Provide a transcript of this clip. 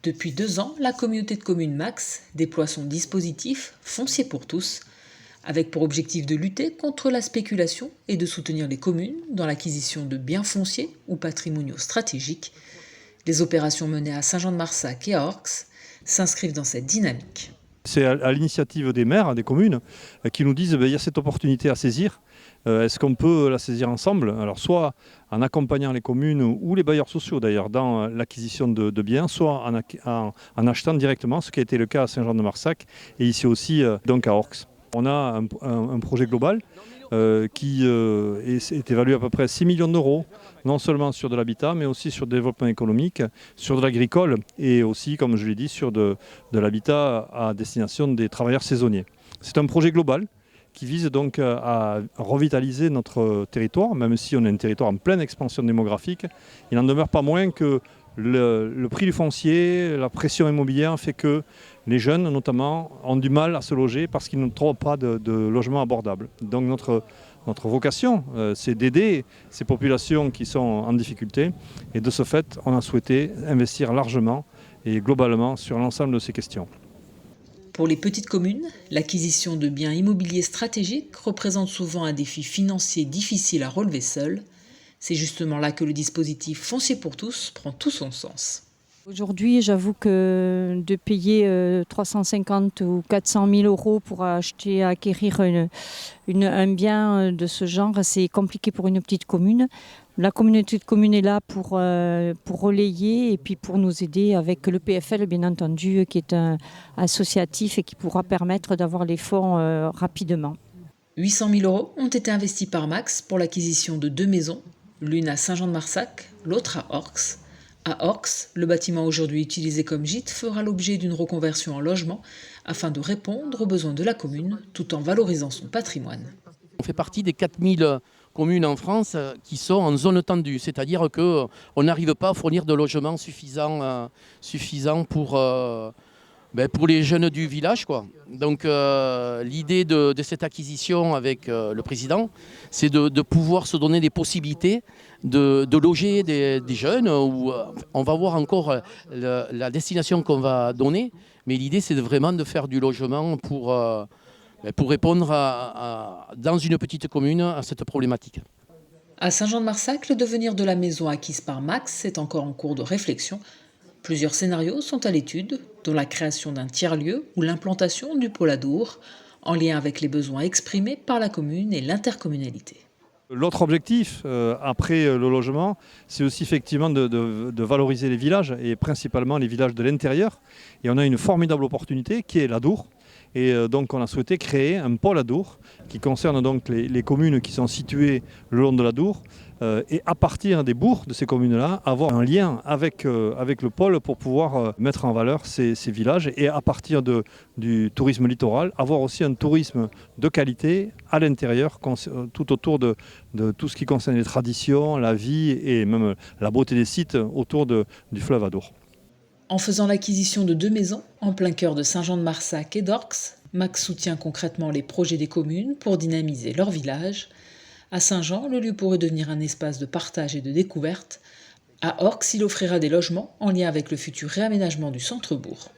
Depuis 2 ans, la communauté de communes Max déploie son dispositif Foncier pour tous, avec pour objectif de lutter contre la spéculation et de soutenir les communes dans l'acquisition de biens fonciers ou patrimoniaux stratégiques. Les opérations menées à Saint-Jean-de-Marsac et à Orx s'inscrivent dans cette dynamique. C'est à l'initiative des maires, des communes, qui nous disent il y a cette opportunité à saisir. Est-ce qu'on peut la saisir ensemble? Alors soit en accompagnant les communes ou les bailleurs sociaux d'ailleurs dans l'acquisition de biens, soit en achetant directement, ce qui a été le cas à Saint-Jean-de-Marsac et ici aussi donc à Orx. On a un projet global qui est évalué à peu près 6 millions d'euros, non seulement sur de l'habitat, mais aussi sur le développement économique, sur de l'agricole et aussi, comme je l'ai dit, sur de l'habitat à destination des travailleurs saisonniers. C'est un projet global qui vise donc à revitaliser notre territoire, même si on est un territoire en pleine expansion démographique. Il n'en demeure pas moins que le prix du foncier, la pression immobilière fait que les jeunes notamment ont du mal à se loger parce qu'ils ne trouvent pas de logement abordable. Donc notre vocation, c'est d'aider ces populations qui sont en difficulté et de ce fait, on a souhaité investir largement et globalement sur l'ensemble de ces questions. Pour les petites communes, l'acquisition de biens immobiliers stratégiques représente souvent un défi financier difficile à relever seul. C'est justement là que le dispositif Foncier pour tous prend tout son sens. Aujourd'hui, j'avoue que de payer 350 ou 400 000 euros pour acquérir un bien de ce genre, c'est compliqué pour une petite commune. La communauté de communes est là pour relayer et puis pour nous aider avec le PFL, bien entendu, qui est un associatif et qui pourra permettre d'avoir les fonds rapidement. 800 000 euros ont été investis par Max pour l'acquisition de 2 maisons, l'une à Saint-Jean-de-Marsac, l'autre à Orx. À Orx, le bâtiment aujourd'hui utilisé comme gîte fera l'objet d'une reconversion en logement afin de répondre aux besoins de la commune tout en valorisant son patrimoine. On fait partie des 4000 communes en France qui sont en zone tendue, c'est-à-dire qu'on n'arrive pas à fournir de logements suffisants pour les jeunes du village, quoi. Donc l'idée de cette acquisition avec le président, c'est de pouvoir se donner des possibilités de loger des jeunes. Où, on va voir encore la destination qu'on va donner, mais l'idée c'est vraiment de faire du logement pour répondre dans une petite commune à cette problématique. À Saint-Jean-de-Marsac, le devenir de la maison acquise par Max est encore en cours de réflexion. Plusieurs scénarios sont à l'étude, dont la création d'un tiers-lieu ou l'implantation du pôle Adour, en lien avec les besoins exprimés par la commune et l'intercommunalité. L'autre objectif, après le logement, c'est aussi effectivement de valoriser les villages, et principalement les villages de l'intérieur. Et on a une formidable opportunité qui est l'Adour. Et donc on a souhaité créer un pôle Adour qui concerne donc les communes qui sont situées le long de l'Adour. Et à partir des bourgs de ces communes-là, avoir un lien avec le pôle pour pouvoir mettre en valeur ces villages. Et à partir du tourisme littoral, avoir aussi un tourisme de qualité à l'intérieur, tout autour de tout ce qui concerne les traditions, la vie et même la beauté des sites autour du fleuve Adour. En faisant l'acquisition de 2 maisons, en plein cœur de Saint-Jean-de-Marsac et d'Orx, Max soutient concrètement les projets des communes pour dynamiser leur village. À Saint-Jean, le lieu pourrait devenir un espace de partage et de découverte. À Orx, il offrira des logements en lien avec le futur réaménagement du centre-bourg.